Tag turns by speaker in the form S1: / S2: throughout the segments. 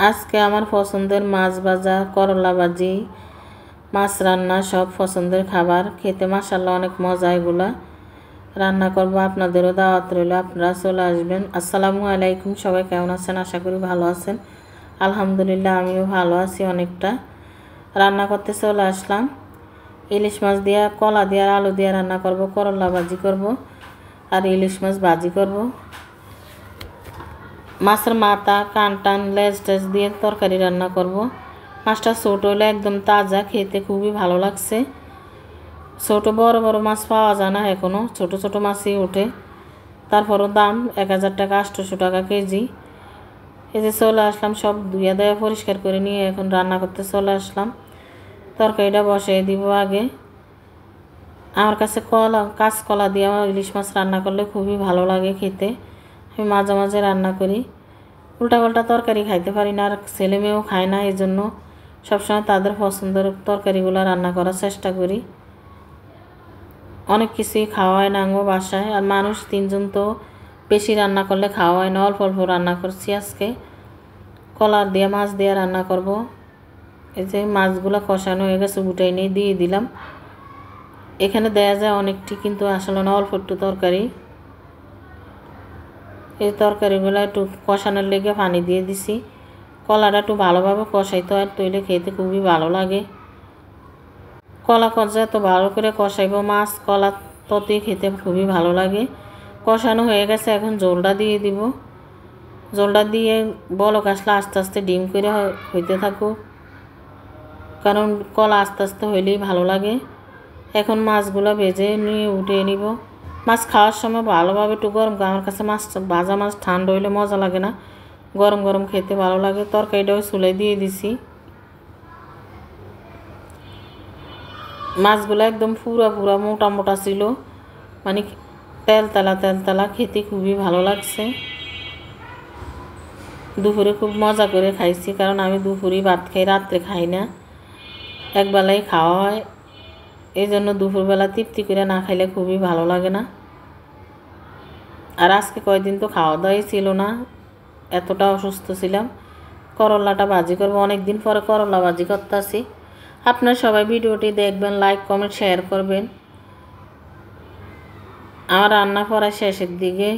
S1: আজকে আমার পছন্দের মাছ ভাজা, করলা ভাজি, মাছ রান্না সব পছন্দের খাবার। খেতে মাশাআল্লাহ অনেক মজা। এগুলা রান্না করব, আপনাদেরও দাওয়াত রইল, আপনারা চলে আসবেন। আসসালামু আলাইকুম। সবাই কেমন আছেন? আশা করি ভালো আছেন। আলহামদুলিল্লাহ আমিও ভালো আছি অনেকটা। রান্না করতে চলে আসলাম। ইলিশ মাছ দিয়া, কলা দিয়ে আর আলু দিয়ে রান্না করব, করলা ভাজি করব আর ইলিশ মাছ ভাজি করব। মাছের মাথা, কান টান, লেজ টেজ দিয়ে তরকারি রান্না করব। মাছটা ছোট হলে একদম তাজা, খেতে খুবই ভালো লাগছে। ছোট বড় বড় মাছ পাওয়া যায় না এখনও, ছোট ছোট মাছই ওঠে। তারপরও দাম 1000 টাকা, 800 টাকা কেজি। এই যে চলে আসলাম, সব ধুয়ে দেওয়া পরিষ্কার করে নিয়ে এখন রান্না করতে চলে আসলাম। তরকারিটা বসিয়ে দিব আগে। আমার কাছে কাঁচকলা দিয়ে ইলিশ মাছ রান্না করলে খুবই ভালো লাগে খেতে। আমি মাঝে মাঝে রান্না করি। উল্টাপাল্টা তরকারি খাইতে পারি না, আর ছেলে মেয়েও খায় না, এই জন্য সবসময় তাদের পছন্দের তরকারিগুলো রান্না করার চেষ্টা করি। অনেক কিছুই খাওয়া হয় না আঙ্গো বাসায়, আর মানুষ 3 জন, তো বেশি রান্না করলে খাওয়া হয় না। অল্প অল্প রান্না করছি আজকে। কলার দিয়ে মাছ দিয়ে রান্না করব। এই যে মাছগুলো কষানো হয়ে গেছে, উঠাই নিয়ে দিয়ে দিলাম। এখানে দেয়া যায় অনেকটি, কিন্তু আসলে না, অল্প একটু তরকারি। এই তরকারিগুলো একটু কষানোর লেগে পানি দিয়ে দিছি। কলাটা একটু ভালোভাবে কষাইতে হয়, তৈলে খেতে খুবই ভালো লাগে। কলা কষা তো ভালো করে কষাইব, মাছ কলা ততই খেতে খুবই ভালো লাগে। কষানো হয়ে গেছে, এখন জলটা দিয়ে দিব। জলটা দিয়ে বলক আসলে আস্তে আস্তে ডিম করে হইতে থাকুক, কারণ কলা আস্তে আস্তে হইলেই ভালো লাগে। এখন মাছগুলো ভেজে নিয়ে উঠিয়ে নিব। মাছ খাওয়ার সময় ভালোভাবে একটু গরম, আমার কাছে মাছ ভাজা মাছ ঠান্ডা হইলে মজা লাগে না, গরম গরম খেতে ভালো লাগে। তরকারিটাও চুলাই দিয়ে দিছি। মাছগুলো একদম পুরা পুরা মোটা মোটা ছিল, মানে তেলতলা তেলতলা, খেতে খুবই ভালো লাগছে। দুপুরে খুব মজা করে খাইছি, কারণ আমি দুপুরে ভাত খাই, রাত্রে খাই না, একবেলাই খাওয়া হয়। এই জন্য দুপুরবেলা তৃপ্তি করে না খাইলে খুবই ভালো লাগে না। আর আজকে কয়েকদিন তো খাওয়া দাওয়াই ছিল না, এতটা অসুস্থ ছিলাম। করলাটা ভাজি করবো, অনেক দিন পরে করলা ভাজি করতেছি। আপনারা সবাই ভিডিওটি দেখবেন, লাইক কমেন্ট শেয়ার করবেন। আমার রান্না করা শেষের দিকে।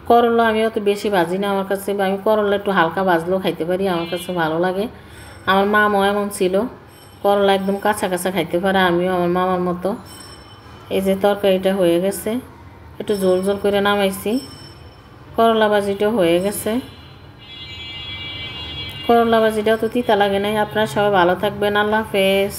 S1: করলা আমি অত বেশি ভাজি না, আমার কাছে আমি করলা একটু হালকা ভাজলেও খাইতে পারি, আমার কাছে ভালো লাগে। আমার মামা এমন ছিল, করলা একদম কাঁচা কাঁচা খাইতে পারে, আমিও আমার মামার মতো। এই যে তরকারিটা হয়ে গেছে, একটু ঝোল ঝোল করে নামাইছি। করলা ভাজিটাও হয়ে গেছে। করলা ভাজিটাও তো তিতা লাগে নাই। আপনারা সবাই ভালো থাকবেন। আল্লাহ হাফেজ।